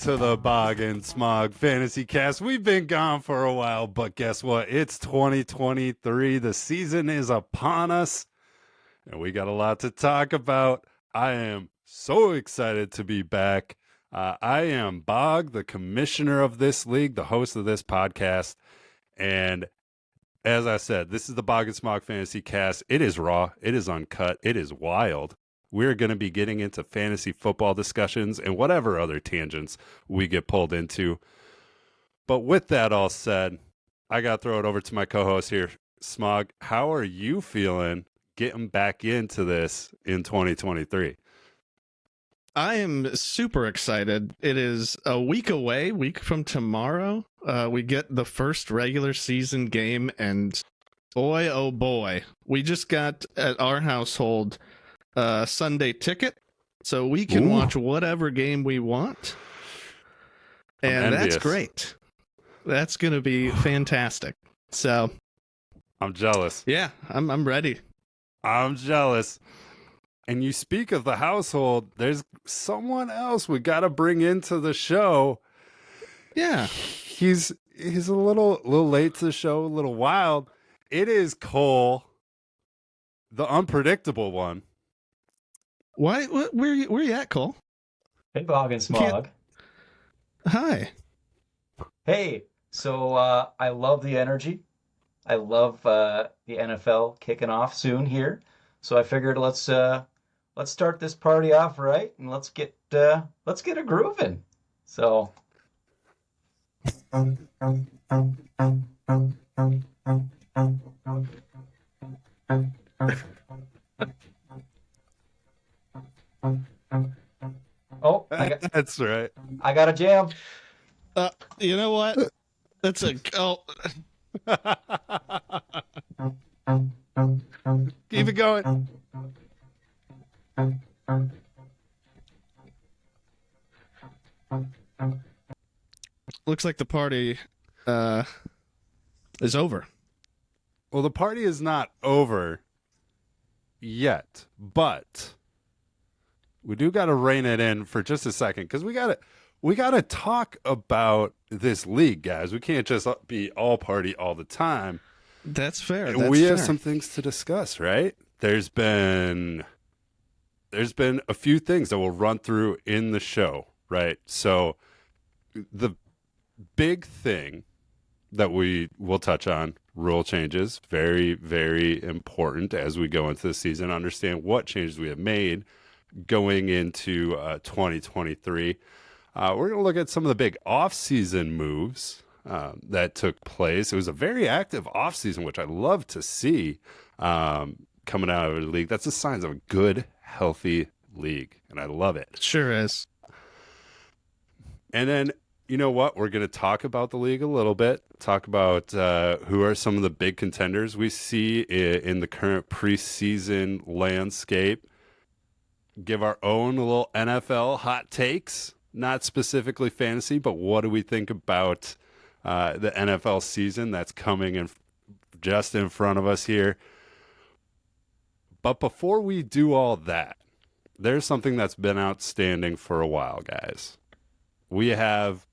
to the Bog and Smog Fantasy Cast. We've been gone for a while, but guess what? It's 2023. The season is upon us, and we got a lot to talk about. I am so excited to be back. I am Bog, the commissioner of this league, the host of this podcast, and as I said, this is the Bog and Smog Fantasy Cast. It is raw. It is uncut. It is wild. We're going to be getting into fantasy football discussions and whatever other tangents we get pulled into. But with that all said, I got to throw it over to my co-host here, Smog. How are you feeling getting back into this in 2023? I am super excited. It is a week away, week from tomorrow. We get the first regular season game, and boy, oh boy, we just got at our household Sunday ticket, so we can watch whatever game we want, and that's great. That's going to be fantastic. So I'm jealous. Yeah, I'm ready. I'm jealous. And you speak of the household, there's someone else we got to bring into the show. Yeah. He's a little late to the show, a little wild. It is Cole, the unpredictable one. Why? Where you at, Cole? Hey, Bog and Smog. Hi. Hey, so I love the energy. I love the NFL kicking off soon here. So I figured let's start this party off right, and let's get a grooving. So. Oh, that's right. I got a jam. You know what? That's a Keep it going. Looks like the party is over. Well, the party is not over yet, but we do got to rein it in for just a second, because we got to talk about this league, guys. We can't just be all party all the time. That's fair. We have some things to discuss, right? There's been a few things that we'll run through in the show, right? So the big thing that we will touch on, rule changes, very, very important as we go into the season, understand what changes we have made going into 2023. We're going to look at some of the big off-season moves that took place. It was a very active off-season, which I love to see coming out of the league. That's a sign of a good, healthy league, and I love it. Sure is. And then, you know what? We're going to talk about the league a little bit, talk about who are some of the big contenders we see in the current preseason landscape, give our own little NFL hot takes, not specifically fantasy, but what do we think about the NFL season that's coming in just in front of us here. But before we do all that, there's something that's been outstanding for a while, guys. We have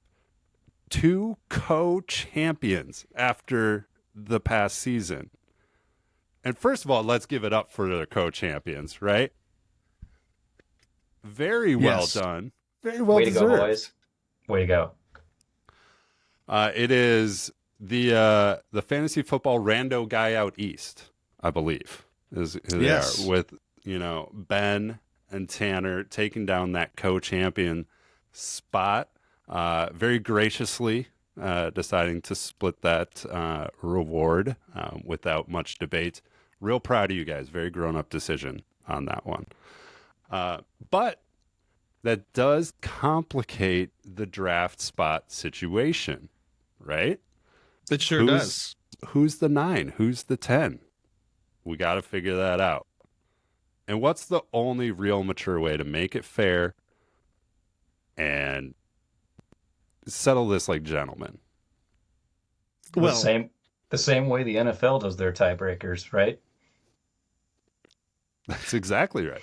two co-champions after the past season. And first of all, let's give it up for the co-champions, right? Very well done. Very well deserved. Way to go, boys. Way to go. It is the fantasy football rando guy out east, I believe, is who they are, with, Ben and Tanner taking down that co-champion spot, very graciously deciding to split that reward without much debate. Real proud of you guys. Very grown-up decision on that one. But that does complicate the draft spot situation, right? It sure does. Who's the 9? Who's the 10? We got to figure that out. And what's the only real mature way to make it fair and settle this like gentlemen? Well, the same way the NFL does their tiebreakers, right? That's exactly right.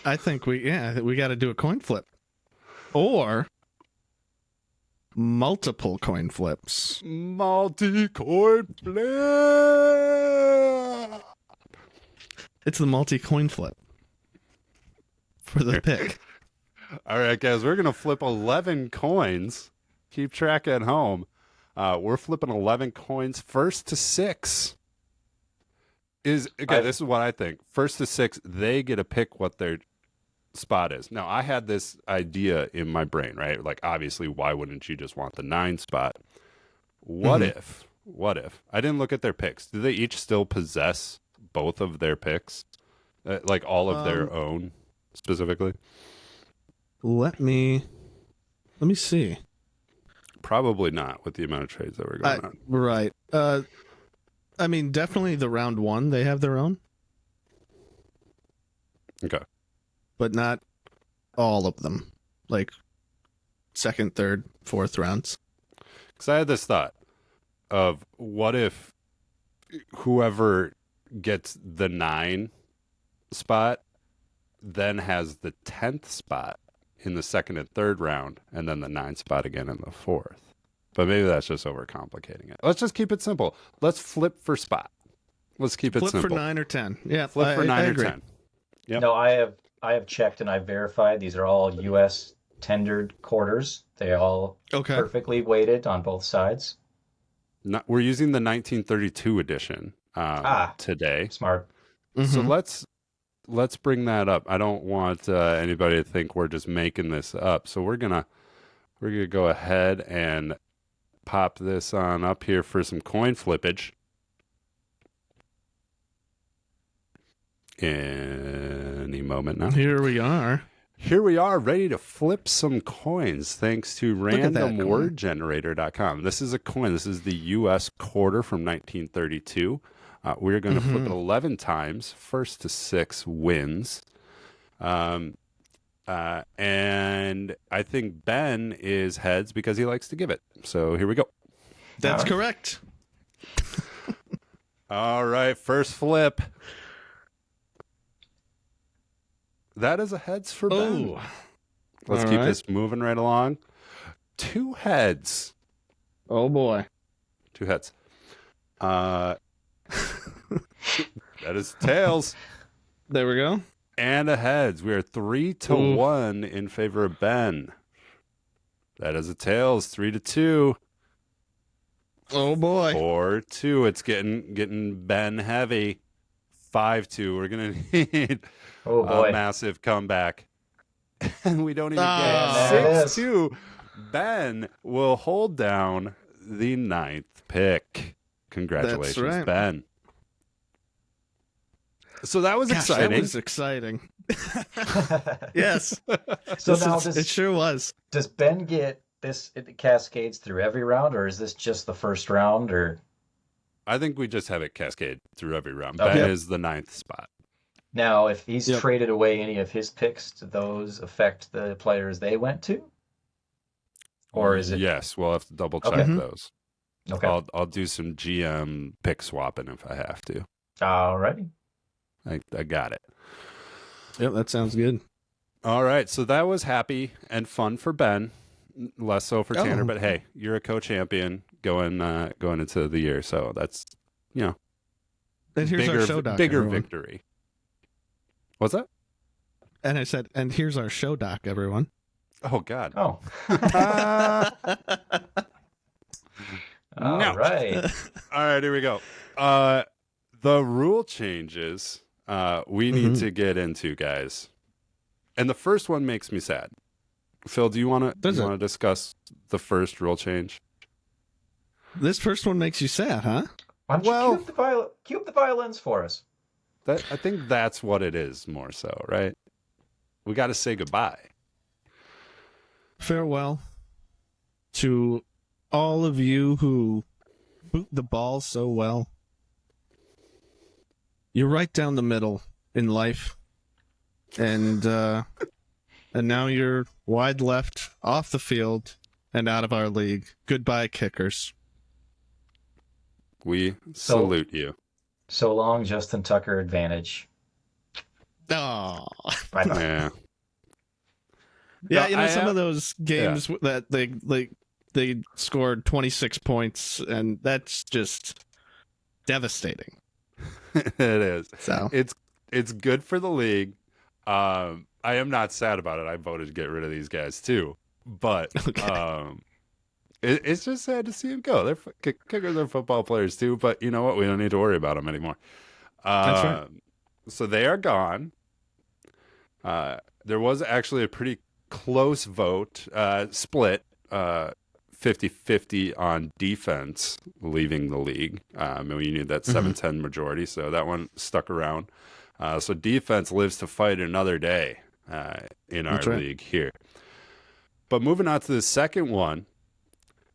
I think we got to do a coin flip. Or multiple coin flips. Multi-coin flip. It's the multi-coin flip for the pick. All right, guys, we're going to flip 11 coins. Keep track at home. We're flipping 11 coins. First to 6 is, this is what I think. First to 6, they get to pick what their spot is. Now, I had this idea in my brain, right? Like, obviously, why wouldn't you just want the 9 spot? What if, I didn't look at their picks. Do they each still possess both of their picks? Like all of their own specifically? Let me see. Probably not with the amount of trades that were going on. Right. I mean, definitely the round 1, they have their own. Okay. But not all of them. Like second, third, fourth rounds. Because I had this thought of what if whoever gets the 9 spot then has the 10th spot in the second and third round, and then the 9th spot again in the 4th. But maybe that's just overcomplicating it. Let's just keep it simple. Let's flip for spot. Let's keep it simple. Flip for 9 or 10. Yeah, flip for 9 or agree. 10. Yep. No, I have checked and I've verified these are all U.S. tendered quarters. They all perfectly weighted on both sides. We're using the 1932 edition today. Smart. So let's bring that up. I don't want anybody to think we're just making this up. So we're gonna go ahead and pop this on up here for some coin flippage. Any moment now. Here we are. Here we are, ready to flip some coins thanks to randomwordgenerator.com. This is a coin. This is the U.S. quarter from 1932. We're going to flip it 11 times. First to 6 wins. And I think Ben is heads because he likes to give it. So here we go. That's correct. All right, first flip. That is a heads for Ben. Let's keep this moving right along. 2 heads. Oh, boy. 2 heads. That is tails. There we go. And a heads. We are 3-1 in favor of Ben. That is a tails. 3-2. Oh, boy. 4-2. It's getting Ben heavy. 5-2. We're going to need a massive comeback. And we don't even get 6-2. Ben will hold down the 9th pick. Congratulations, Ben. So that was exciting. That was exciting. Yes. So now it sure was. Does Ben get this? It cascades through every round, or is this just the first round? Or I think we just have it cascade through every round. Ben is the 9th spot. Now, if he's traded away any of his picks, do those affect the players they went to? Or is it? Yes, we'll have to double check those. Okay. I'll do some GM pick swapping if I have to. All righty. I got it. Yep, that sounds good. All right, so that was happy and fun for Ben, less so for Tanner. But hey, you're a co-champion going into the year, so that's And here's our show doc. Bigger everyone. victory. What's that? And I said, and here's our show doc, everyone. Oh God. Oh. All right. All right, here we go. The rule changes we need to get into, guys. And the first one makes me sad. Phil, do you want to discuss the first rule change? This first one makes you sad, huh? Why don't you cue up the violins for us? I think that's what it is more so, right? We got to say goodbye. Farewell to all of you who boot the ball so well. You're right down the middle in life. And now you're wide left, off the field, and out of our league. Goodbye, kickers. We salute you. So long, Justin Tucker advantage. Oh. Bye-bye. Yeah, some of those games that they they scored 26 points, and that's just devastating. It is. So It's good for the league. I am not sad about it. I voted to get rid of these guys too, but okay. it's just sad to see them go. They're kickers are football players too, but you know what? We don't need to worry about them anymore. That's right. So they are gone. There was actually a pretty close vote, split, 50-50 on defense leaving the league. And we need that 7-10 majority, so that one stuck around. So defense lives to fight another day in our That's right. league here. But moving on to the second one,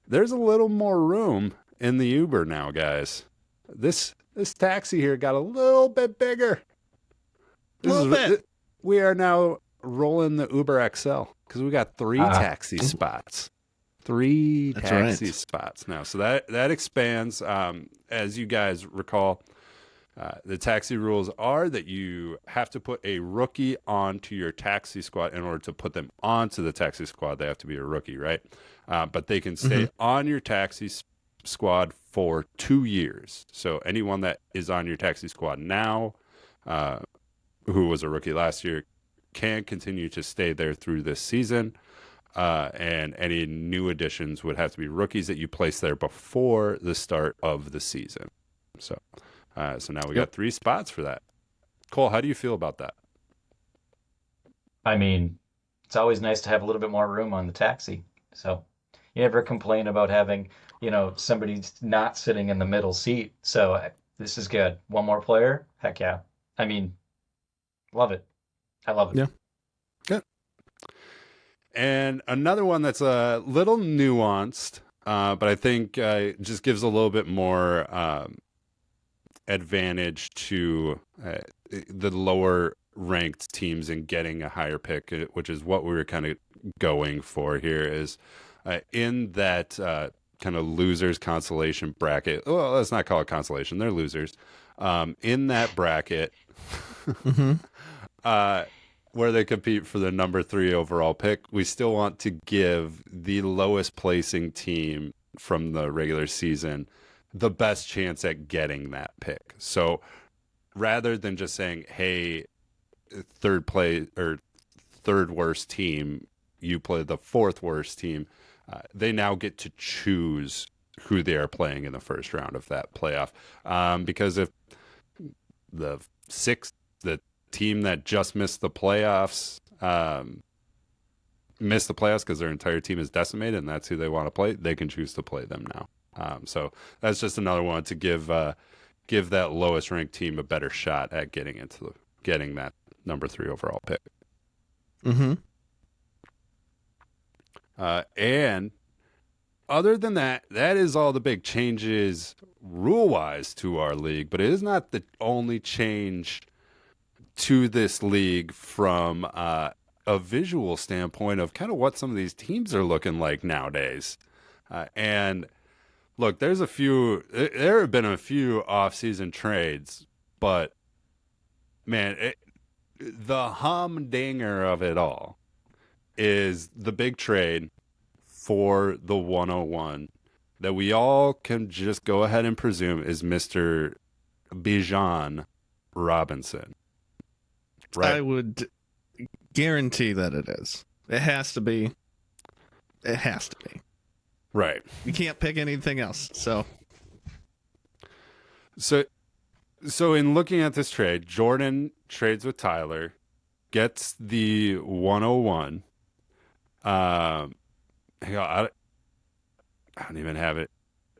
there's a little more room in the Uber now, guys. This taxi here got a little bit bigger. We are now rolling the Uber XL because we got 3 taxi spots. 3 That's taxi right. spots now. So that expands. As you guys recall, the taxi rules are that you have to put a rookie onto your taxi squad. In order to put them onto the taxi squad, they have to be a rookie, right? But they can stay on your taxi squad for 2 years. So anyone that is on your taxi squad now, who was a rookie last year, can continue to stay there through this season. And any new additions would have to be rookies that you place there before the start of the season. So now we got 3 spots for that. Cole, how do you feel about that? I mean, it's always nice to have a little bit more room on the taxi. So you never complain about having, somebody not sitting in the middle seat. So this is good. One more player? Heck yeah. I mean, love it. I love it. Yeah. Good. And another one that's a little nuanced, but I think just gives a little bit more advantage to the lower ranked teams in getting a higher pick, which is what we were kind of going for here, is in that kind of losers consolation bracket. Well, let's not call it consolation. They're losers. In that bracket, where they compete for the number 3 overall pick, we still want to give the lowest placing team from the regular season the best chance at getting that pick. So rather than just saying, hey, third worst team, you play the 4th worst team, they now get to choose who they are playing in the first round of that playoff. Because if the team that just missed the playoffs because their entire team is decimated and that's who they want to play, they can choose to play them now. So that's just another one to give that lowest ranked team a better shot at getting that number 3 overall pick. And other than that is all the big changes rule-wise to our league, but it is not the only change to this league from a visual standpoint of kind of what some of these teams are looking like nowadays. And look, there have been a few off-season trades, but man, the humdinger of it all is the big trade for the 101 that we all can just go ahead and presume is Mr. Bijan Robinson. Right. I would guarantee that it is. It has to be. It has to be. Right. You can't pick anything else. So in looking at this trade, Jordan trades with Tyler, gets the 101. Hang on, I don't even have it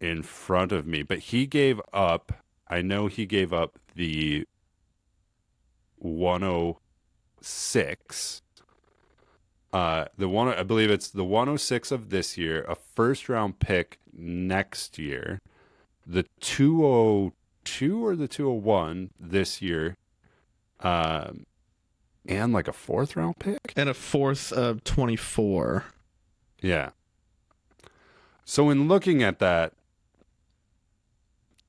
in front of me, but I know he gave up the 106. I believe it's the 106 of this year, a first round pick next year, the 202 or the 201 this year, and like a 4th round pick and a 4th of 24. Yeah. So in looking at that,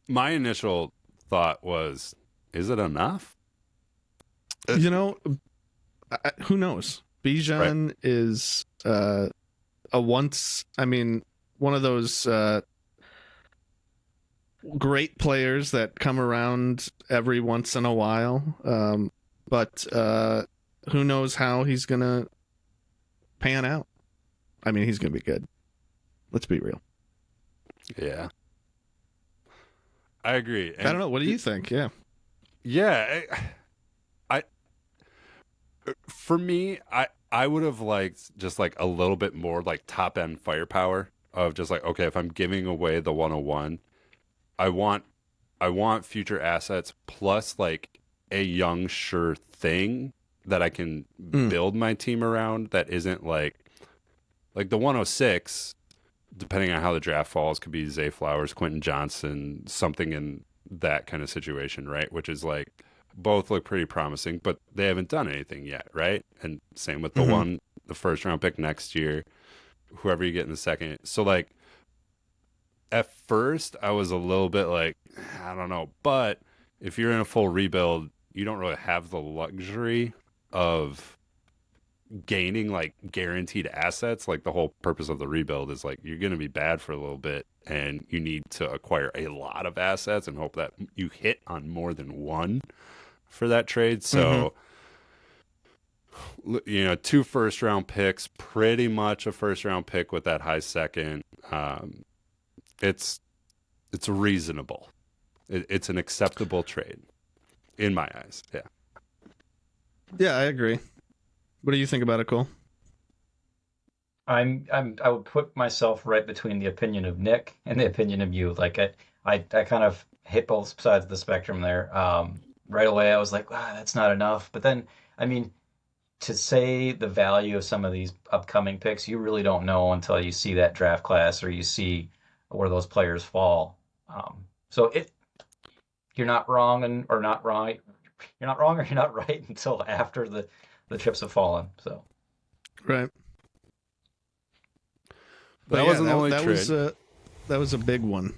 my initial thought was, is it enough? Who knows? Bijan is a once. I mean, one of those great players that come around every once in a while. But who knows how he's going to pan out. I mean, he's going to be good. Let's be real. Yeah. I agree. I don't know. What do you think? Yeah. Yeah. For me, I would have liked just like a little bit more like top end firepower of just like, okay, if I'm giving away the 101, I want future assets plus like a young sure thing that I can build my team around that isn't like the 106, depending on how the draft falls, could be Zay Flowers, Quentin Johnson, something in that kind of situation, right? Which is like both look pretty promising, but they haven't done anything yet, right? And same with the first round pick next year, whoever you get in the second. So like at first I was a little bit like, I don't know, but if you're in a full rebuild, you don't really have the luxury of gaining like guaranteed assets. Like the whole purpose of the rebuild is like you're going to be bad for a little bit and you need to acquire a lot of assets and hope that you hit on more than one for that trade. So you know, 2 first round picks, pretty much a first round pick with that high second. It's reasonable. It's an acceptable trade in my eyes. Yeah. Yeah, I agree. What do you think about it, Cole? I would put myself right between the opinion of Nick and the opinion of you. Like I kind of hit both sides of the spectrum there. Right away I was like, wow, that's not enough. But then, I mean, to say the value of some of these upcoming picks, you really don't know until you see that draft class or you see where those players fall. So you're not wrong or not right. You're not wrong or you're not right until after the chips have fallen. So Right. But that yeah, wasn't the only trade. That was a big one.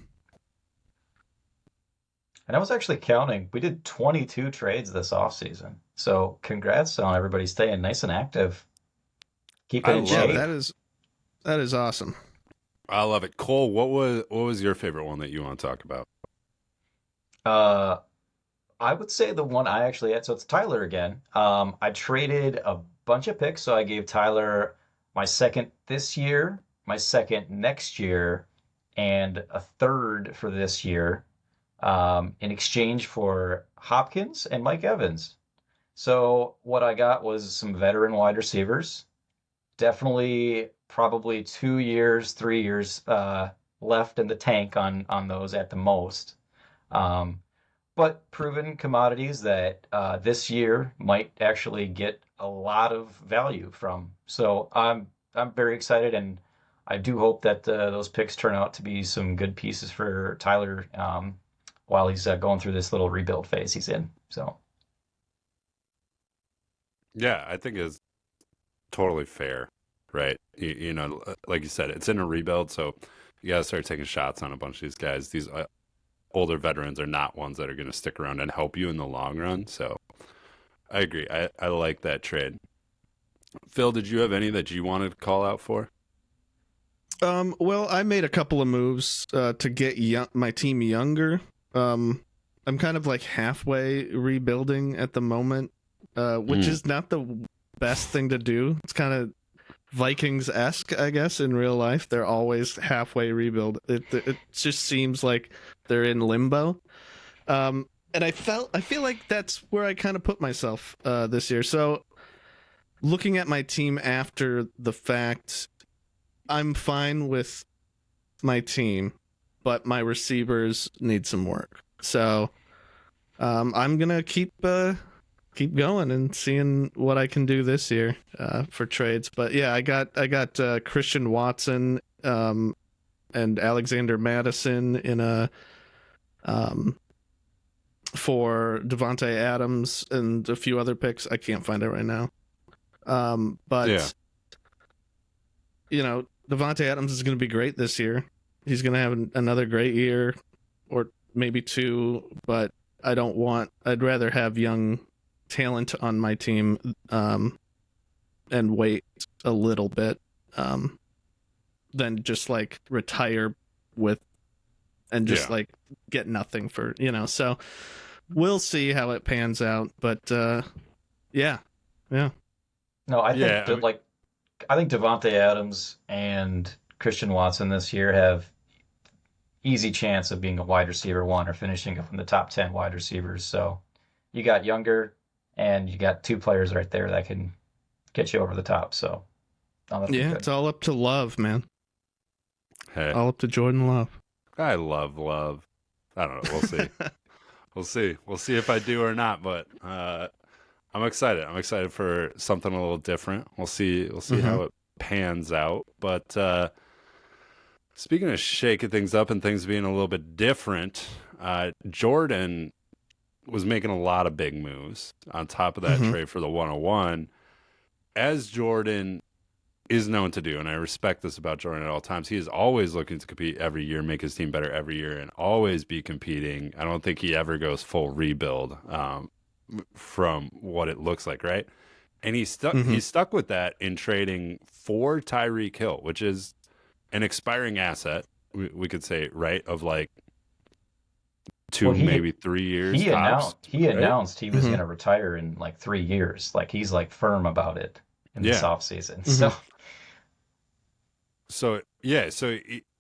and I was actually counting. We did 22 trades this offseason. So congrats on everybody staying nice and active, keeping I in love Yeah, shape. it. that is awesome. I love it. Cole, what was your favorite one that you want to talk about? Uh, I would say the one I actually had, so it's Tyler again. I traded a bunch of picks, so I gave Tyler my second this year, my second next year, and a third for this year, in exchange for Hopkins and Mike Evans. So what I got was some veteran wide receivers, definitely probably 2 years, 3 years left in the tank on those at the most. Um, but proven commodities that this year might actually get a lot of value from. So I'm very excited, and I do hope that those picks turn out to be some good pieces for Tyler while he's going through this little rebuild phase he's in. So Yeah, I think it's totally fair, right? You know, like you said, it's in a rebuild, so you got to start taking shots on a bunch of these guys. These older veterans are not ones that are going to stick around and help you in the long run. So I agree. I like that trade. Phil, did you have any that you wanted to call out for? Well, I made a couple of moves to get my team younger. I'm kind of like halfway rebuilding at the moment, which is not the best thing to do. It's kind of Vikings-esque, I guess, in real life. They're always halfway rebuild. It just seems like they're in limbo. And I feel like that's where I kind of put myself this year. So looking at my team after the fact, I'm fine with my team, but my receivers need some work. So I'm gonna keep going and seeing what I can do this year for trades. But yeah, I got Christian Watson and Alexander Madison in a for Devontae Adams and a few other picks. I can't find it right now. But Yeah. you know, Devontae Adams is going to be great this year. He's going to have another great year, or maybe two. But I'd rather have young talent on my team, and wait a little bit. than just like retire with and just Yeah. like get nothing for, so we'll see how it pans out, but yeah. No, I think Yeah, I that mean, like I think Devonte Adams and Christian Watson this year have easy chance of being a wide receiver one or finishing up in the top 10 wide receivers. So you got younger and you got two players right there that can get you over the top. So that'll be Yeah, good. it's all up to Love, man. hey, All up to Jordan Love. I love love. I don't know. We'll see. We'll see. We'll see if I do or not. But I'm excited. I'm excited for something a little different. We'll see. We'll see Mm-hmm. how it pans out. But speaking of shaking things up and things being a little bit different, Jordan was making a lot of big moves on top of that Mm-hmm. trade for the 101, as Jordan is known to do. And I respect this about Jordan at all times. He is always looking to compete every year, make his team better every year, and always be competing. I don't think he ever goes full rebuild from what it looks like, right? And Mm-hmm. he's stuck with that in trading for Tyreek Hill, which is an expiring asset, we could say, right? Of like Well, 2, maybe 3 years he tops, announced he right? announced he was Mm-hmm. going to retire in like 3 years. Like he's like firm about it in this Yeah. offseason. Mm-hmm. So So yeah, so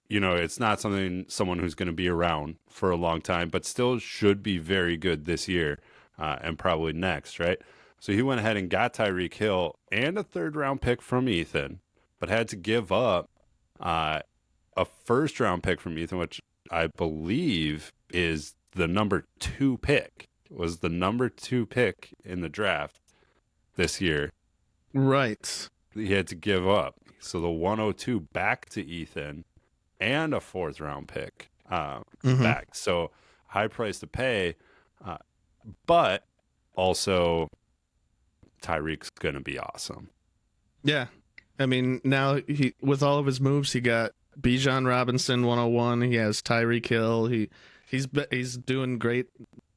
it's not someone who's going to be around for a long time, but still should be very good this year and probably next, right? So he went ahead and got Tyreek Hill and a third round pick from Ethan, but had to give up uh, a first round pick from Ethan, which I believe is the number 2 pick. Was the number 2 pick in the draft this year. Right. He had to give up. So the 102 back to Ethan and a fourth round pick Mm-hmm. back. So high price to pay, uh, but also Tyreek's going to be awesome. Yeah. I mean, now he with all of his moves, he got Bijan Robinson 101. He has Tyreek Hill. He's doing great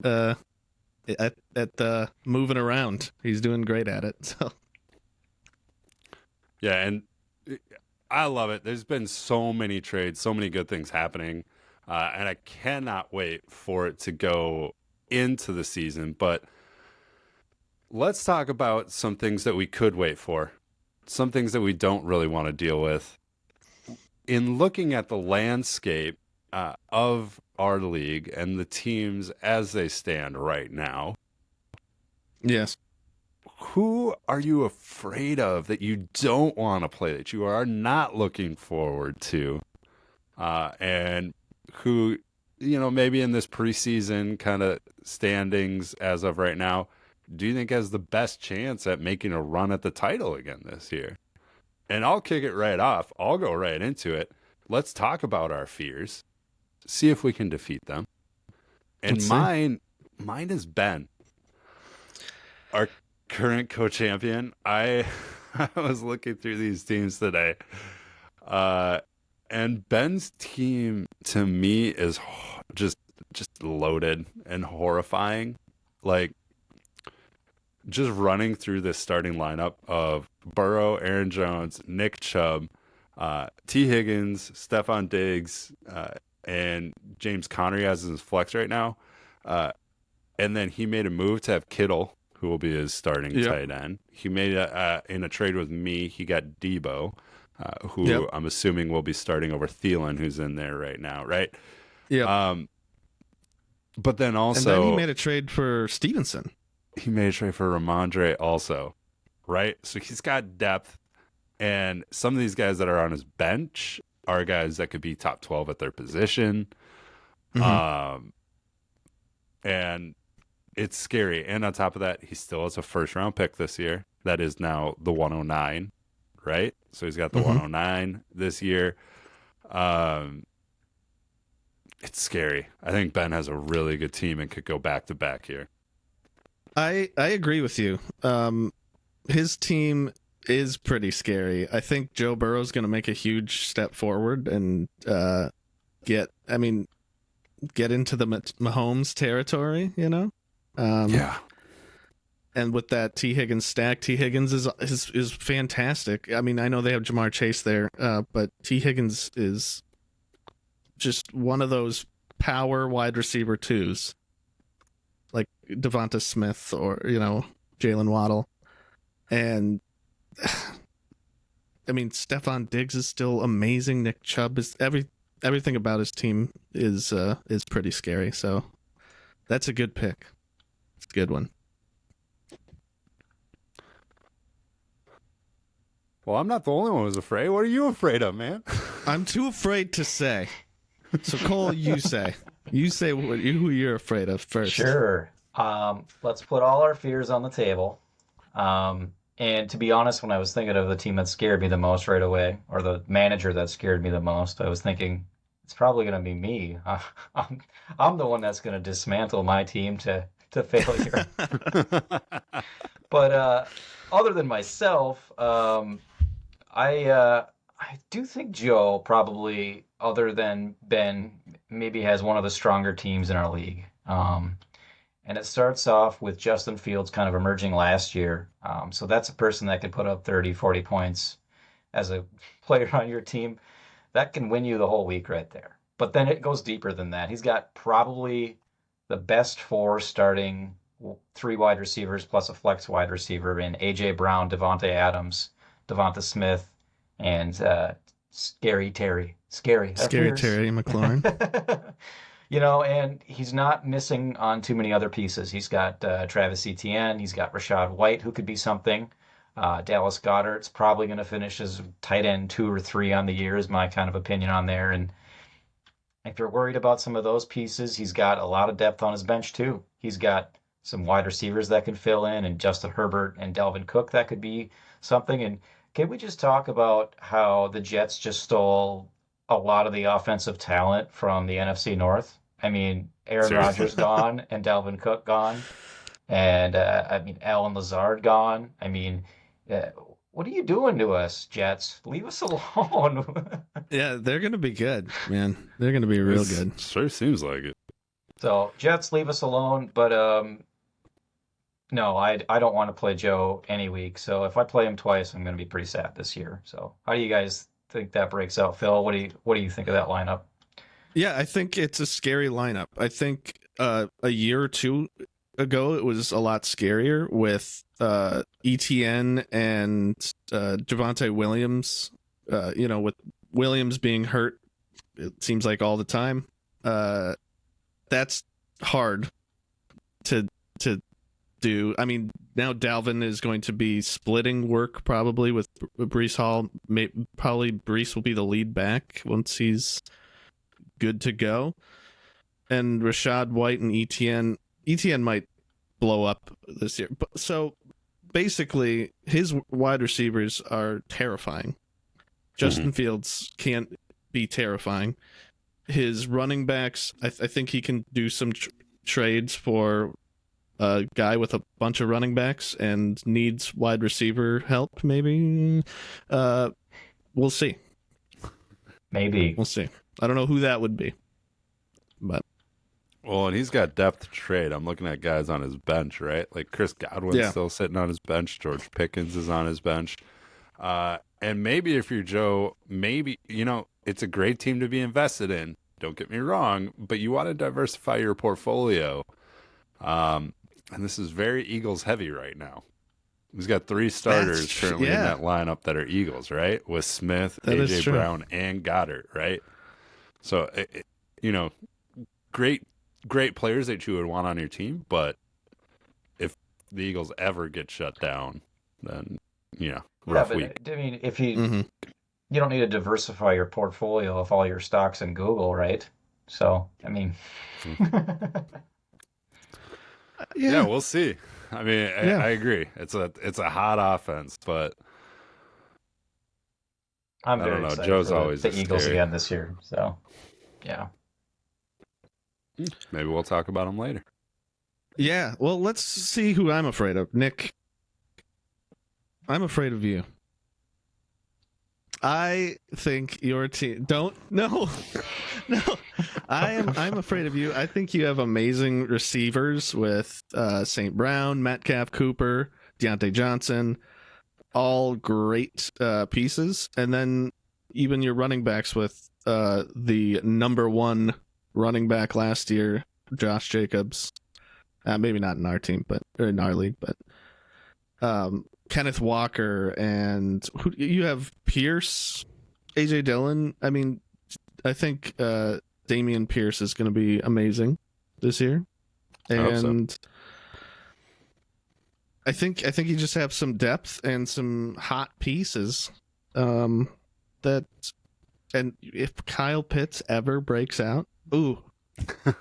at moving around. He's doing great at it. So Yeah, and I love it. There's been so many trades, so many good things happening, and I cannot wait for it to go into the season. But let's talk about some things that we could wait for, some things that we don't really want to deal with. In looking at the landscape of our league and the teams as they stand right now, yes. who are you afraid of that you don't want to play, that you are not looking forward to? And who, maybe in this preseason kind of standings as of right now, do you think has the best chance at making a run at the title again this year? And I'll kick it right off. I'll go right into it. Let's talk about our fears, see if we can defeat them. And Let's see. mine is Ben, our current co-champion. I I was looking through these teams today. And Ben's team to me is just loaded and horrifying. Like just running through this starting lineup of Burrow, Aaron Jones, Nick Chubb, T. Higgins, Stephon Diggs, and James Connery as his flex right now. And then he made a move to have Kittle, who will be his starting Yep. tight end. He made in a trade with me, he got Debo, who Yep. I'm assuming will be starting over Thielen, who's in there right now, right? Yep. But then also And then he made a trade for Stevenson. he made a trade for Ramondre also, right? So he's got depth, and some of these guys that are on his bench are guys that could be top 12 at their position. Mm-hmm. And it's scary. And on top of that, he still has a first round pick this year. That is now the 109, right? So he's got the 109 this year. It's scary. I think Ben has a really good team and could go back to back here. I agree with you. His team is pretty scary. I think Joe Burrow's going to make a huge step forward and get into the Mahomes territory. Yeah. And with that T. Higgins stack, T. Higgins is fantastic. I mean, I know they have Jamar Chase there, but T. Higgins is just one of those power wide receiver twos, like Devonta Smith or Jalen Waddle, and I mean Stephon Diggs is still amazing. Nick Chubb is everything about his team is pretty scary. So that's a good pick. It's a good one. Well, I'm not the only one who's afraid. What are you afraid of, man? I'm too afraid to say. So Cole, you say. You say who you're afraid of first. Sure. Let's put all our fears on the table. And to be honest, when I was thinking of the team that scared me the most right away, or the manager that scared me the most, I was thinking it's probably going to be me. I'm the one that's going to dismantle my team to failure. But other than myself, I do think Joe probably, other than Ben, maybe has one of the stronger teams in our league. And it starts off with Justin Fields kind of emerging last year. So that's a person that can put up 30, 40 points as a player on your team. That can win you the whole week right there. But then it goes deeper than that. He's got probably the best four starting three wide receivers plus a flex wide receiver in A.J. Brown, Devontae Adams, Devonta Smith, and Scary Terry. Scary Terry McLaurin. And he's not missing on too many other pieces. He's got Travis Etienne. He's got Rashad White, who could be something. Dallas Goedert's probably going to finish as tight end 2 or 3 on the year, is my kind of opinion on there. And if you're worried about some of those pieces, he's got a lot of depth on his bench, too. He's got some wide receivers that can fill in, and Justin Herbert and Dalvin Cook that could be something. And can we just talk about how the Jets just stole a lot of the offensive talent from the NFC North? I mean, Aaron Seriously? Rodgers gone and Dalvin Cook gone, and Allen Lazard gone. What are you doing to us, Jets? Leave us alone. Yeah, they're gonna be good, man. They're gonna be real good. Sure seems like it. So Jets, leave us alone. But no, I don't want to play Joe any week. So if I play him twice, I'm going to be pretty sad this year. So how do you guys think that breaks out, Phil? What do you think of that lineup? Yeah, I think it's a scary lineup. I think a year or two ago it was a lot scarier with ETN and Javonte Williams. With Williams being hurt, it seems like all the time. That's hard to do. I mean, now Dalvin is going to be splitting work probably with Breece Hall. Probably Breece will be the lead back once he's good to go. And Rashad White and ETN might blow up this year. So basically, his wide receivers are terrifying. Justin Fields can't be terrifying. His running backs, I think he can do some trades for a guy with a bunch of running backs and needs wide receiver help, maybe. We'll see. Maybe. We'll see. I don't know who that would be. But Well, and he's got depth to trade. I'm looking at guys on his bench, right? Like Chris Godwin's still sitting on his bench. George Pickens is on his bench. And maybe if you're Joe, maybe, it's a great team to be invested in. Don't get me wrong, but you want to diversify your portfolio. And this is very Eagles heavy right now. He's got 3 starters currently in that lineup that are Eagles, right? With Smith, A.J. Brown, and Goddard, right? So, great players that you would want on your team, but if the Eagles ever get shut down, then, rough week. I mean, if you don't need to diversify your portfolio if all your stock's in Google, right? So, I mean... Yeah, we'll see. I mean, I agree. It's a hot offense, but I'm I very don't know. excited Joe's for always the Eagles scary. again this year. So, yeah. Maybe we'll talk about them later. yeah, well, let's see who I'm afraid of. Nick, I'm afraid of you. I think your team... No. I'm afraid of you. I think you have amazing receivers with St. Brown, Metcalf, Cooper, Deontay Johnson, all great pieces, and then even your running backs with the number one running back last year, Josh Jacobs. Maybe not in our team, but or in our league, but Kenneth Walker, and who you have Pierce, AJ Dillon. I mean, I think Damian Pierce is going to be amazing this year, I hope so. and I think you just have some depth and some hot pieces. That, and if Kyle Pitts ever breaks out, ooh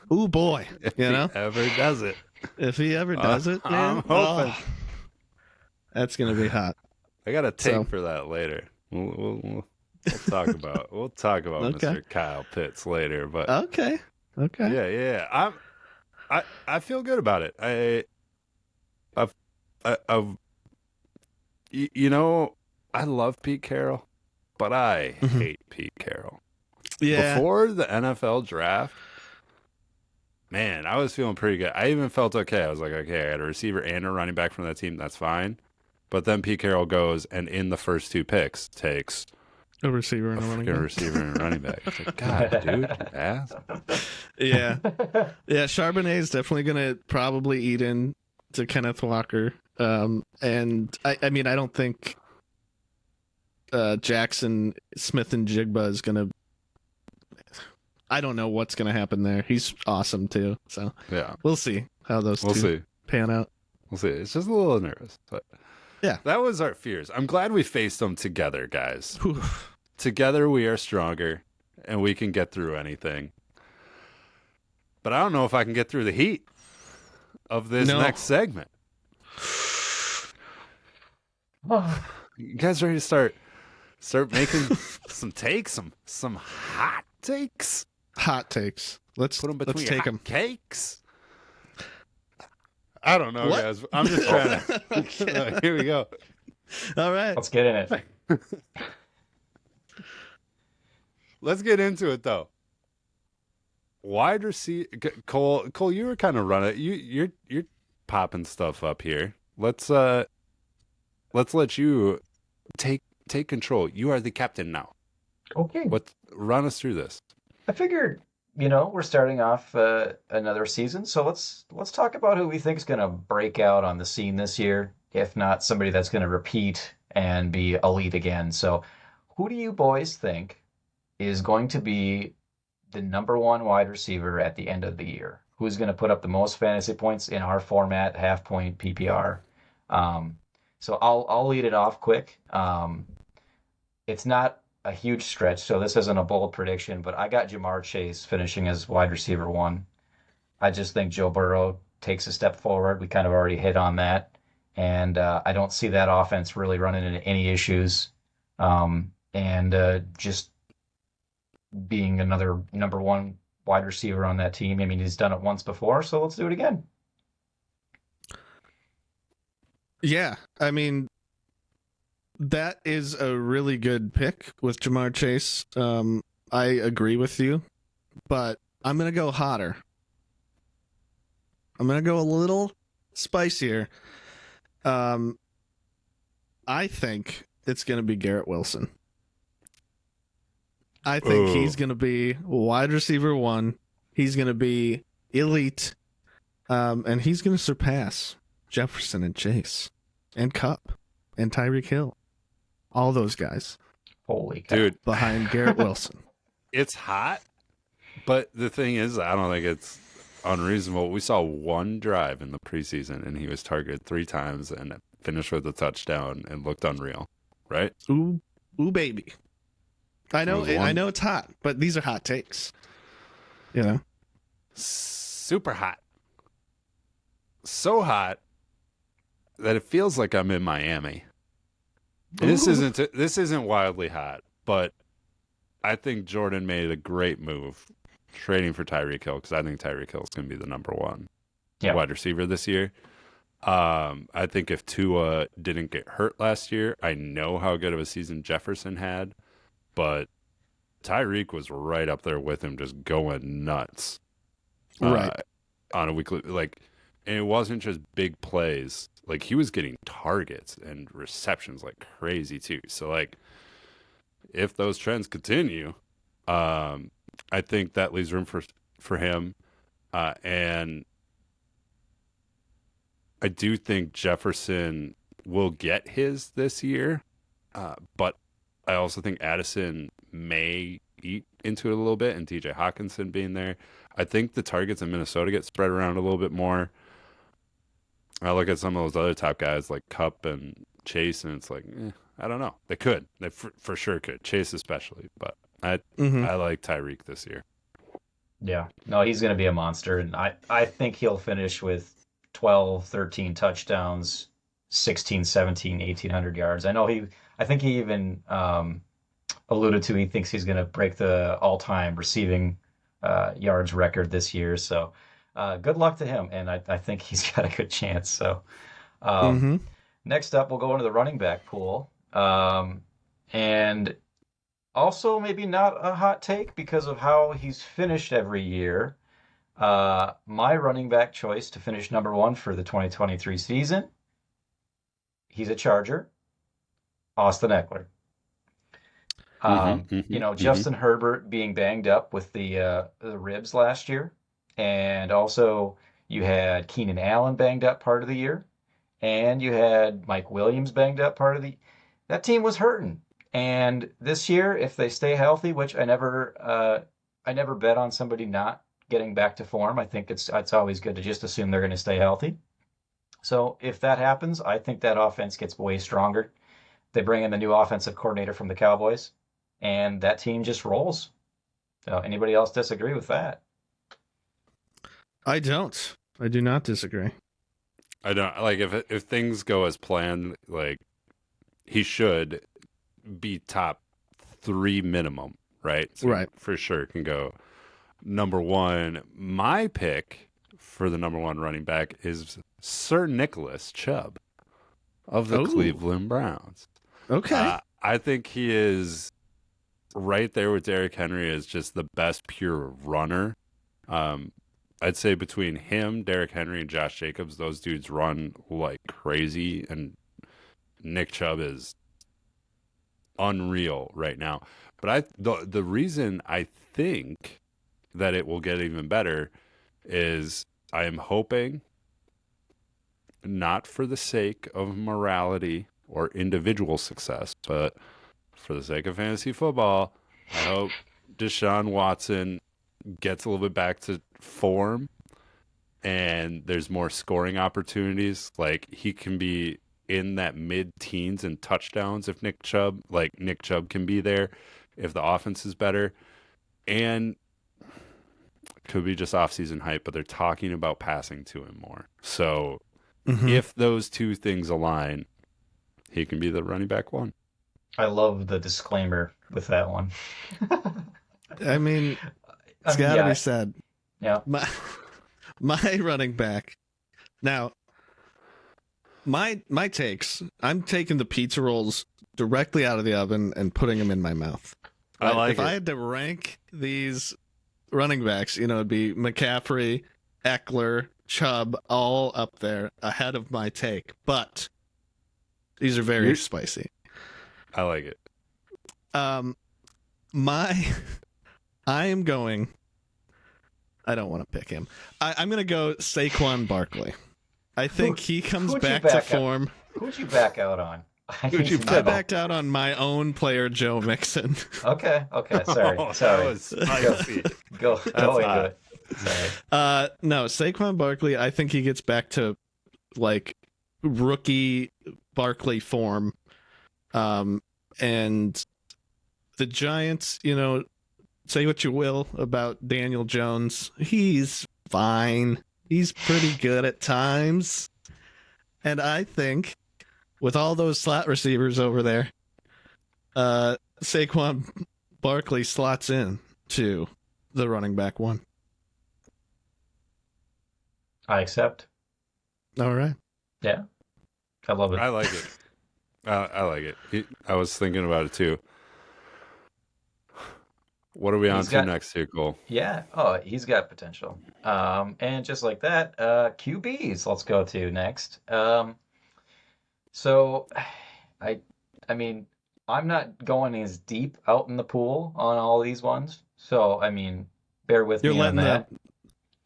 boy, If you he know, ever does it. if he ever does it, man, I'm hoping. that's gonna be hot. I got a take So- for that later. We'll talk about Okay. Mr. Kyle Pitts later, but Okay. yeah. I feel good about it. You know, I love Pete Carroll, but I Mhm. hate Pete Carroll. Yeah. Before the NFL draft, man, I was feeling pretty good. I even felt okay. I was like, okay, I got a receiver and a running back from that team. That's fine. But then Pete Carroll goes and in the first two picks takes A receiver and a running a back. receiver and a running back. It's like, God, dude, you ass. Yeah. Yeah. Charbonnet is definitely gonna probably eat in to Kenneth Walker. And I mean, I don't think Jackson Smith and Jigba is gonna. I don't know what's gonna happen there. He's awesome too. So Yeah, we'll see how those we'll two see. pan out. We'll see. It's just a little nervous, but Yeah. that was our fears. I'm glad we faced them together, guys. Whew. Together we are stronger, and we can get through anything. But I don't know if I can get through the heat of this No. next segment. You guys ready to start making some takes, some hot takes? Hot takes. Let's Put them between let's your take hot them. cakes. I don't know, What? guys. I'm just trying to. Okay. Here we go. All right. Let's get in it. Let's get into it though. Wide receiver, Cole. You were kind of running. You're popping stuff up here. Let's let you take control. You are the captain now. Okay. Run us through this. I figured, we're starting off another season, so let's talk about who we think is going to break out on the scene this year, if not somebody that's going to repeat and be elite again. So, who do you boys think is going to be the number one wide receiver at the end of the year? Who's going to put up the most fantasy points in our format, half point PPR? So I'll lead it off quick. It's not a huge stretch, so this isn't a bold prediction, but I got Jamar Chase finishing as wide receiver one. I just think Joe Burrow takes a step forward. We kind of already hit on that. And I don't see that offense really running into any issues. And just being another number one wide receiver on that team. I mean, he's done it once before, so let's do it again. Yeah, I mean, that is a really good pick with Jamar Chase. I agree with you, but I'm going to go hotter. I'm going to go a little spicier. I think it's going to be Garrett Wilson. I think Ooh. he's going to be wide receiver one. He's going to be elite. And he's going to surpass Jefferson and Chase and Cup and Tyreek Hill. All those guys Holy cow. Dude, behind Garrett Wilson. it's hot, but the thing is, I don't think it's unreasonable. We saw one drive in the preseason, and he was targeted 3 times and finished with a touchdown and looked unreal, right? Ooh, baby. I know, It was one- I know it's hot, but these are hot takes. You know, Super hot. So hot that it feels like I'm in Miami. This isn't wildly hot, but I think Jordan made a great move trading for Tyreek Hill, because I think Tyreek Hill is going to be the number one wide receiver this year. I think if Tua didn't get hurt last year, I know how good of a season Jefferson had, but Tyreek was right up there with him, just going nuts. Right. On a weekly, like, and it wasn't just big plays. Like, he was getting targets and receptions like crazy too. So, like, if those trends continue, I think that leaves room for him. And I do think Jefferson will get his this year, but I also think Addison may eat into it a little bit, and TJ Hawkinson being there. I think the targets in Minnesota get spread around a little bit more. I look at some of those other top guys like Cup and Chase, and it's like, I don't know. They could. They for sure could. Chase especially, but I like Tyreek this year. Yeah. No, he's going to be a monster. And I think he'll finish with 12, 13 touchdowns, 16, 17, 1,800 yards. I think he even alluded to he thinks he's going to break the all-time receiving yards record this year. So good luck to him. And I think he's got a good chance. So um, Mm-hmm. next up, we'll go into the running back pool. And also, maybe not a hot take because of how he's finished every year. My running back choice to finish number one for the 2023 season, he's a Charger, Austin Eckler. Mm-hmm. Justin Herbert being banged up with the ribs last year, and also you had Keenan Allen banged up part of the year, and you had Mike Williams banged up part of the. That team was hurting, and this year, if they stay healthy, which I never bet on somebody not getting back to form. I think it's always good to just assume they're going to stay healthy. So if that happens, I think that offense gets way stronger. They bring in the new offensive coordinator from the Cowboys, and that team just rolls. Anybody else disagree with that? I don't. I do not disagree. I don't like if things go as planned. Like, he should be top 3 minimum, right? So Right. for sure can go number one. My pick for the number one running back is Sir Nicholas Chubb of the Oh, Cleveland Browns. okay. I think he is right there with Derrick Henry as just the best pure runner. I'd say between him, Derrick Henry, and Josh Jacobs, those dudes run like crazy, and Nick Chubb is unreal right now. But the reason I think that it will get even better is I am hoping, not for the sake of morality or individual success, but for the sake of fantasy football, I hope Deshaun Watson gets a little bit back to form and there's more scoring opportunities. Like, he can be in that mid-teens and touchdowns if Nick Chubb can be there if the offense is better. And could be just off-season hype, but they're talking about passing to him more. So if those two things align, he can be the running back one. I love the disclaimer with that one. I mean, it's got to be said. Yeah. My running back. Now, my takes. I'm taking the pizza rolls directly out of the oven and putting them in my mouth. I like if I had to rank these running backs, it'd be McCaffrey, Eckler, Chubb, all up there ahead of my take. But these are very spicy. I like it. I am going. I don't want to pick him. I'm going to go Saquon Barkley. I think he comes back to form. Who'd you back out on? I backed out on my own player, Joe Mixon. Okay. Sorry. That was spicy. Go into it. Sorry. No, Saquon Barkley, I think he gets back to like rookie Barkley form. And the Giants, say what you will about Daniel Jones. He's fine. He's pretty good at times. And I think with all those slot receivers over there, Saquon Barkley slots in to the running back one. I accept. All right. Yeah. I love it. I like it. I like it. I was thinking about it too. What are we on He's to got next here, Cole? Yeah. Oh, he's got potential. And just like that, QBs. Let's go to next. So, I, I mean, I'm not going as deep out in the pool on all these ones. So, I mean, bear with You're me on letting that.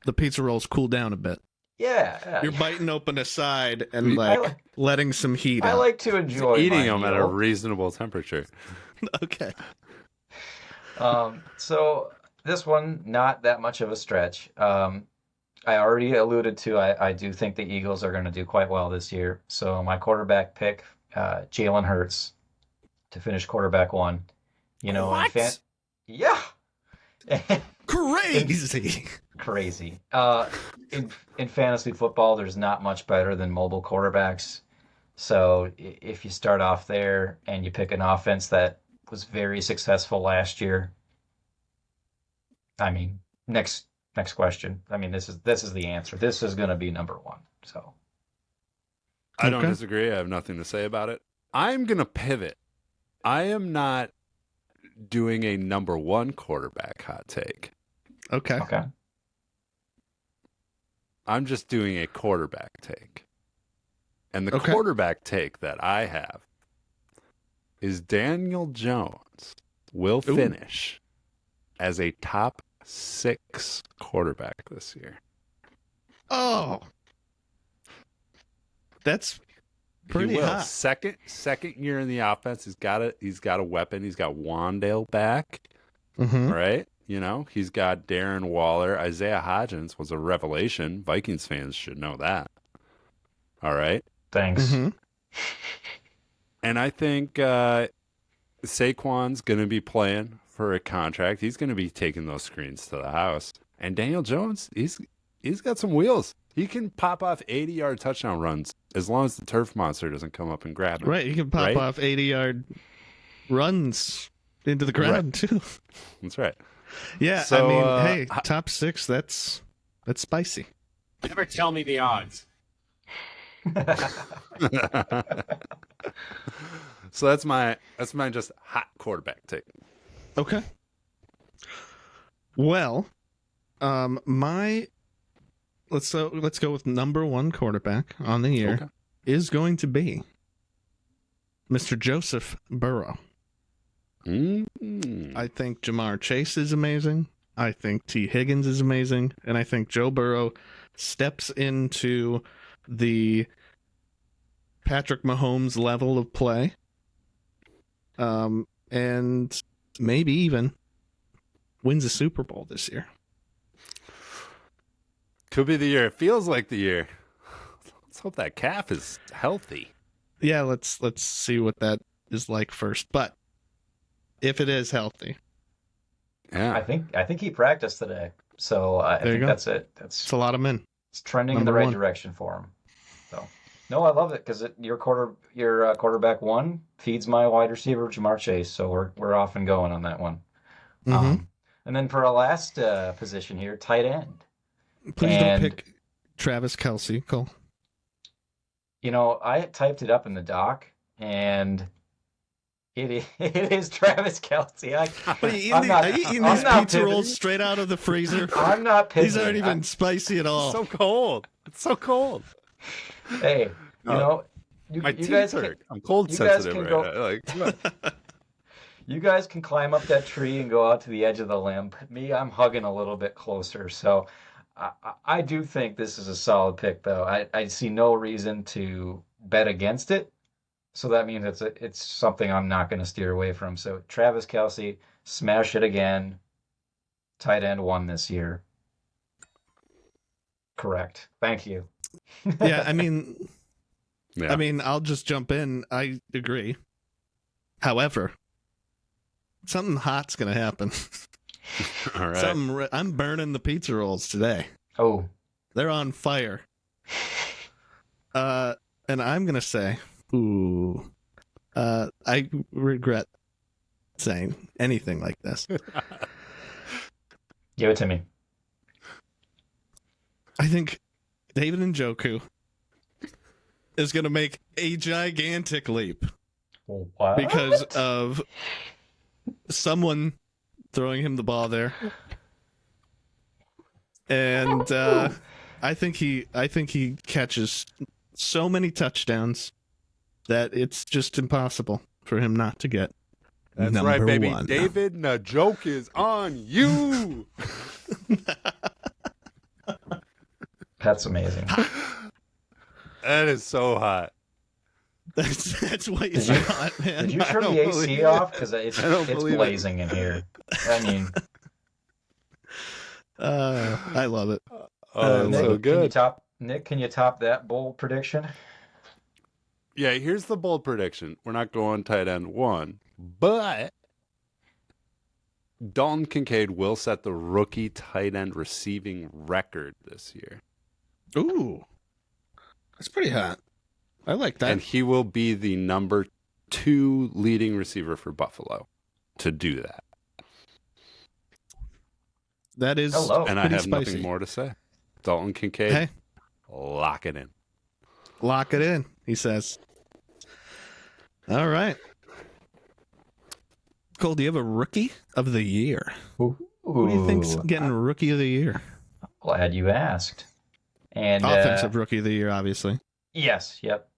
the pizza rolls cool down a bit. Yeah. You're biting open a side and I I, like li- letting some heat I out. like to enjoy Eating my them at a meal. reasonable temperature. Okay. So this one, not that much of a stretch. I already alluded to, I do think the Eagles are going to do quite well this year. So my quarterback pick, Jalen Hurts, to finish quarterback one. What? Yeah, in Crazy. crazy. In fantasy football, there's not much better than mobile quarterbacks. So if you start off there and you pick an offense that was very successful last year, I mean, next question. I mean, this is the answer. This is going to be number one. So I don't Okay. disagree. I have nothing to say about it. I'm going to pivot. I am not doing a number one quarterback hot take. Okay. okay, I'm just doing a quarterback take. And the Okay. quarterback take that I have is Daniel Jones will Ooh. finish as a top 6 quarterback this year. Oh. That's pretty he will. hot. Second year in the offense. He's got a weapon. He's got Wandale back. Mm-hmm. Right? He's got Darren Waller. Isaiah Hodgins was a revelation. Vikings fans should know that. All right. thanks. Mm-hmm. And I think Saquon's going to be playing for a contract. He's going to be taking those screens to the house. And Daniel Jones, he's got some wheels. He can pop off 80-yard touchdown runs as long as the turf monster doesn't come up and grab him. Right. You can pop Right? off 80-yard runs into the ground too. That's right. Yeah. So, I mean, hey, top 6. That's spicy. Never tell me the odds. So that's my just hot quarterback take. Okay. Well, let's go with number one quarterback on the year Okay. is going to be Mr. Joseph Burrow. I think Jamar Chase is amazing. I think T. Higgins is amazing, and I think Joe Burrow steps into the Patrick Mahomes level of play, and maybe even wins a Super Bowl this year. Could be the year. It feels like the year. Let's hope that calf is healthy. Yeah, let's see what that is like first. But if it is healthy, Yeah. I think he practiced today, so I There you think go. that's it. it's a lot of men. It's trending in Number the right one. direction for him. So no, I love it because your quarterback one feeds my wide receiver Jamar Chase, so we're off and going on that one. Mm-hmm. And then for our last position here, tight end. Please don't and- pick Travis Kelce, Cole. I typed it up in the doc, and it is Travis Kelce. What, are you I'm eating, not- are you eating I'm these not pizza pivoting. rolls straight out of the freezer? I'm not pivoting. These aren't even spicy at all. so cold. It's so cold. Hey, Oh. you My guys teeth can, hurt. I'm cold you guys sensitive can right go- now. Like, come on. you guys can climb up that tree and go out to the edge of the limb. Me, I'm hugging a little bit closer. So I do think this is a solid pick, though. I see no reason to bet against it. So that means it's something I'm not going to steer away from. So Travis Kelce, smash it again. Tight end one this year. Correct. Thank you. Yeah, I mean, Yeah. I'll just jump in. I agree. However, something hot's gonna happen. All right. I'm burning the pizza rolls today. Oh, They're on fire. And I'm gonna say, ooh, I regret saying anything like this. give it to me. I think David Njoku is gonna make a gigantic leap What? because of someone throwing him the ball there. And I think he catches so many touchdowns that it's just impossible for him not to get That's number right, baby. one. David, the joke is on you. That's amazing. That is so hot. That's what you Did you- thought, man. Did you turn don't the believe AC it. off? Because it's I don't believe it. blazing in here. I mean, I love it. Oh, Nick, it's so good. Nick, can you top that bold prediction? Yeah, here's the bold prediction. We're not going tight end 1, but Dalton Kincaid will set the rookie tight end receiving record this year. Ooh, that's pretty hot. I like that. And he will be the number 2 leading receiver for Buffalo to do that. That is Hello. And I pretty have spicy. nothing more to say. Dalton Kincaid, Hey, lock it in. lock it in, he says. All right. Cole, do you have a rookie of the year? Who do you think's getting rookie of the year? Glad you asked. And Offensive rookie of the year, obviously. yes, yep.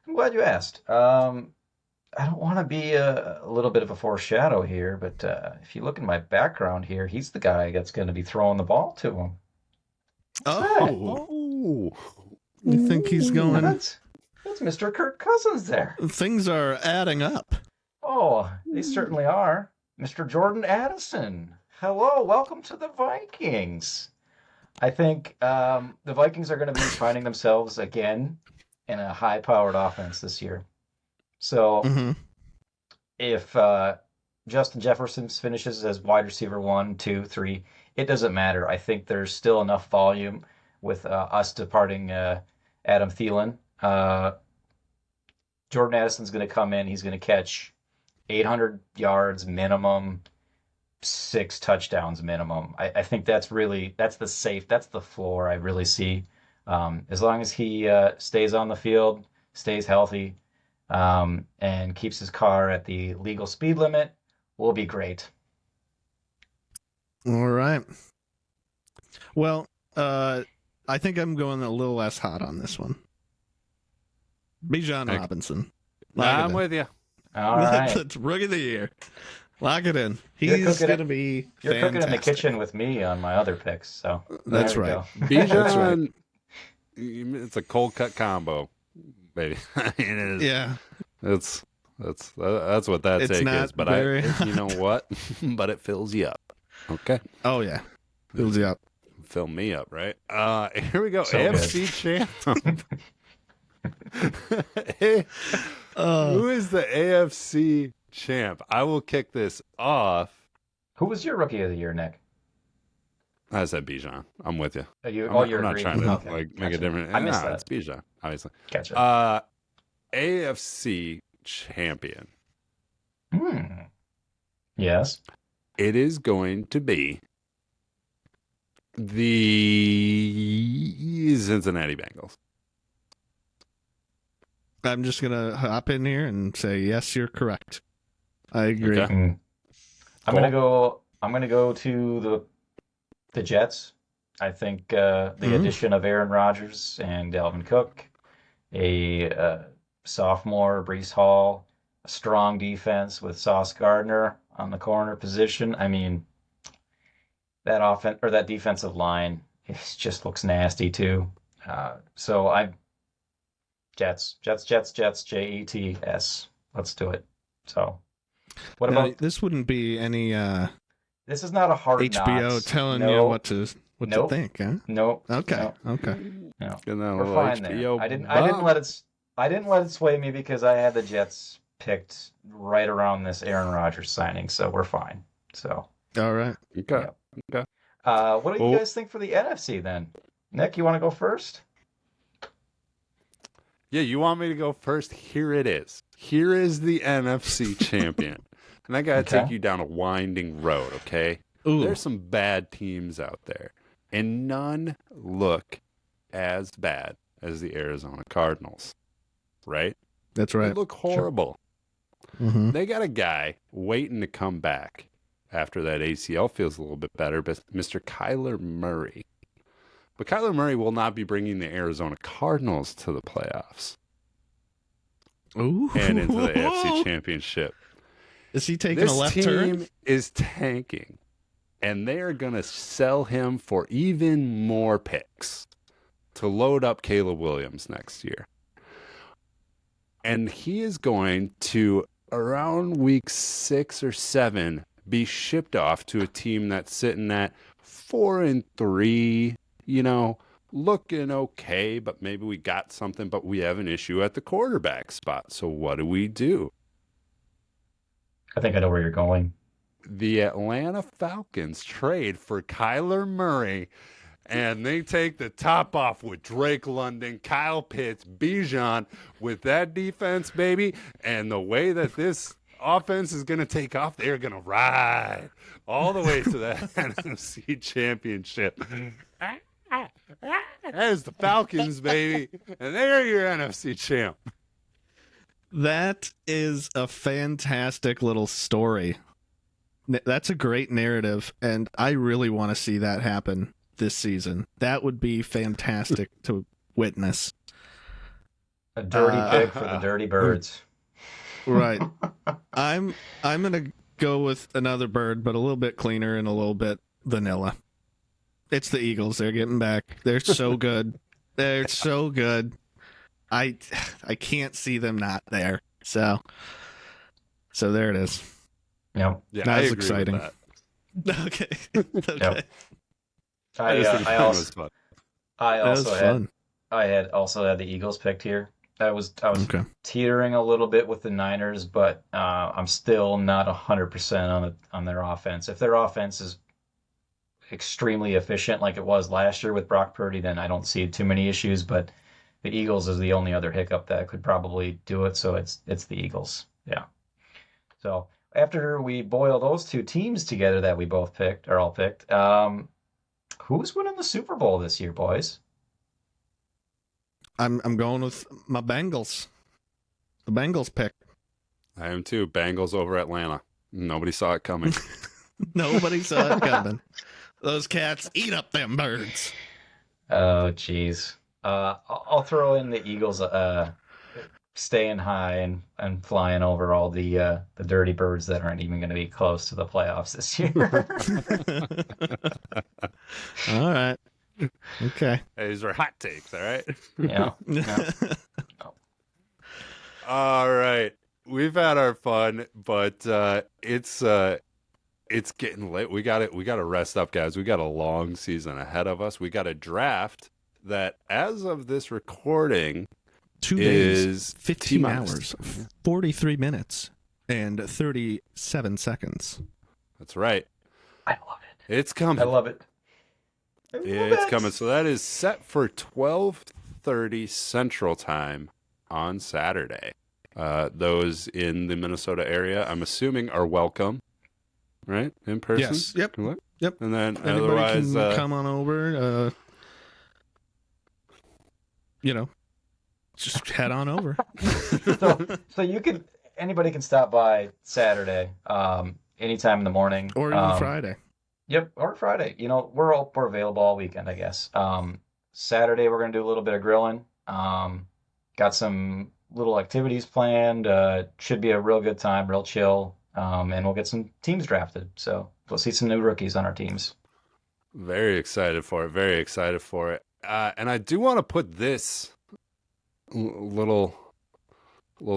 I'm glad you asked. I don't want to be a little bit of a foreshadow here, but if you look in my background here, he's the guy that's going to be throwing the ball to him. Oh. You think he's going? That's Mr. Kirk Cousins there. Things are adding up. Oh, they certainly are. Mr. Jordan Addison. Hello, welcome to the Vikings. I think the Vikings are going to be finding themselves again in a high-powered offense this year. So Mm-hmm. if Justin Jefferson finishes as wide receiver 1, 2, 3, it doesn't matter. I think there's still enough volume with us departing Adam Thielen. Jordan Addison's going to come in. He's going to catch 800 yards minimum, 6 touchdowns minimum. I think that's the floor I really see. As long as he stays on the field, stays healthy, and keeps his car at the legal speed limit, we'll be great. All right. Well, I think I'm going a little less hot on this one. Bijan Heck. Robinson. I'm with you. All right. That's rookie of the year. Lock it in. You're He's cooking going to be You're cooking in the fantastic. kitchen with me on my other picks, so That's there we right. go. Bijan, it's a cold cut combo, baby. It is. Yeah. That's what that It's take not is. But very you know what? But it fills you up. Okay, Oh, yeah. Fills you up. fill me up, right? Here we go. So AFC champ. Hey, who is the AFC champ? I will kick this off. Who was your rookie of the year, Nick? I said Bijan. I'm with you. You're I'm not agreeing. trying to Okay, make gotcha. a different. I missed Nah, that. it's Bijan, obviously. Gotcha. AFC champion. Yes. It is going to be the Cincinnati Bengals. I'm just going to hop in here and say, yes, you're correct. I agree. Okay. I'm gonna go to the Jets. I think the addition of Aaron Rodgers and Dalvin Cook, a sophomore Breece Hall, a strong defense with Sauce Gardner on the corner position. I mean, that defensive line, it just looks nasty too. So I'm Jets, Jets, Let's do it. So, what Now, about this? Wouldn't be any this? Is not a hard HBO knocks. telling No, you what to Nope. think, huh? Nope. Okay. No, Okay. no. Getting that We're little fine HBO there. I didn't let it sway me because I had the Jets picked right around this Aaron Rodgers signing, so we're fine. So, All right. Okay. Yeah. What do Oh. you guys think for the NFC then? Nick, you want to go first? Yeah, you want me to go first? Here it is. Here is the NFC champion. And I got to Okay. take you down a winding road, okay? Ooh. There's some bad teams out there, and none look as bad as the Arizona Cardinals, right? That's They right. look horrible. Mm-hmm. They got a guy waiting to come back after that ACL feels a little bit better, but Mr. Kyler Murray. But Kyler Murray will not be bringing the Arizona Cardinals to the playoffs Ooh. and into the AFC Championship. Is he taking This a left team turn? is tanking, and they are going to sell him for even more picks to load up Caleb Williams next year. And he is going to, around week 6 or 7, be shipped off to a team that's sitting at 4-3, looking okay, but maybe we got something, but we have an issue at the quarterback spot. So what do? I think I know where you're going. The Atlanta Falcons trade for Kyler Murray, and they take the top off with Drake London, Kyle Pitts, Bijan. With that defense, baby, and the way that this offense is going to take off, they're going to ride all the way to the NFC Championship. There's the Falcons, baby, and they're your NFC champ. That is a fantastic little story. That's a great narrative, and I really want to see that happen this season. That would be fantastic to witness. A dirty pick for the Dirty Birds. Right. I'm gonna go with another bird, but a little bit cleaner and a little bit vanilla. It's the Eagles. They're getting back. They're so good. They're so good. I can't see them not there. So there it is. Yep. Yeah, That's I agree exciting. with that. Okay. Okay. Yep. I just think it was fun. I That was also fun. had the Eagles picked here. I was Okay. teetering a little bit with the Niners, but I'm still not 100% on their offense. If their offense is extremely efficient like it was last year with Brock Purdy, then I don't see too many issues. But the Eagles is the only other hiccup that could probably do it. So it's the Eagles. Yeah. So after we boil those two teams together that we both picked, or all picked, who's winning the Super Bowl this year, boys? I'm going with my Bengals. The Bengals pick. I am too. Bengals over Atlanta. Nobody saw it coming. Nobody saw it coming. Those cats eat up them birds. Oh, geez. I'll throw in the Eagles staying high and flying over all the dirty birds that aren't even going to be close to the playoffs this year. All right. Okay. Hey, these are hot takes, all right? Yeah. All right. We've had our fun, but it's getting late. We got to rest up, guys. We got a long season ahead of us. We got a draft that, as of this recording, 2 is days, 15 hours, 43 minutes, and 37 seconds. That's right. I love it. It's coming. I love it. It's coming. So that is set for 12:30 Central Time on Saturday. Those in the Minnesota area, I'm assuming, are welcome, right? In person? Yes. Yep. Yep. And then Anybody otherwise, can come on over. Just head on over. So anybody can stop by Saturday, anytime in the morning. Or even Friday. Yep, or Friday. We're available all weekend, I guess. Saturday we're gonna do a little bit of grilling. Got some little activities planned. Should be a real good time, real chill. And we'll get some teams drafted. So we'll see some new rookies on our teams. very excited for it. Very excited for it. And I do want to put this little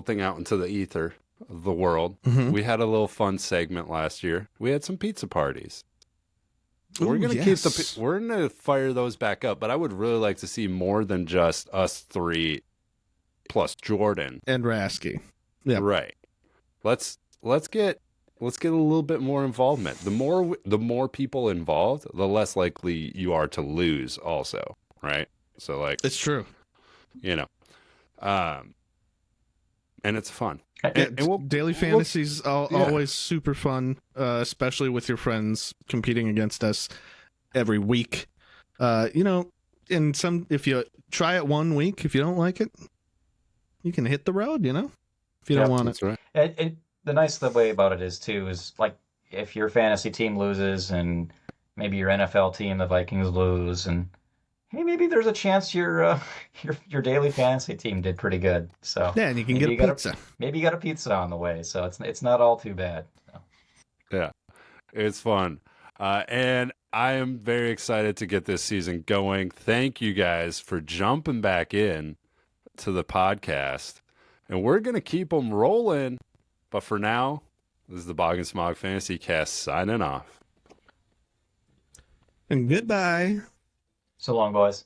thing out into the ether of the world. Mhm. We had a little fun segment last year. We had some pizza parties. We're Ooh, gonna yes. we're gonna fire those back up, but I would really like to see more than just us three plus Jordan. And Rasky. Yep. Right. Let's get a little bit more involvement. The more people involved, the less likely you are to lose also, right? So It's true. And it's fun. And Daily Fantasy's always super fun, especially with your friends competing against us every week. If you try it 1 week, if you don't like it, you can hit the road, if you don't want it. That's right. And the nice way about it is too is like if your fantasy team loses and maybe your NFL team, the Vikings lose, and hey, maybe there's a chance your daily fantasy team did pretty good. So Yeah, and you can maybe get a you got pizza. maybe you got a pizza on the way. So it's not all too bad. So, Yeah, it's fun. And I am very excited to get this season going. Thank you guys for jumping back in to the podcast. And we're going to keep them rolling. But for now, this is the Bog and Smog Fantasy Cast signing off. And goodbye. so long, boys.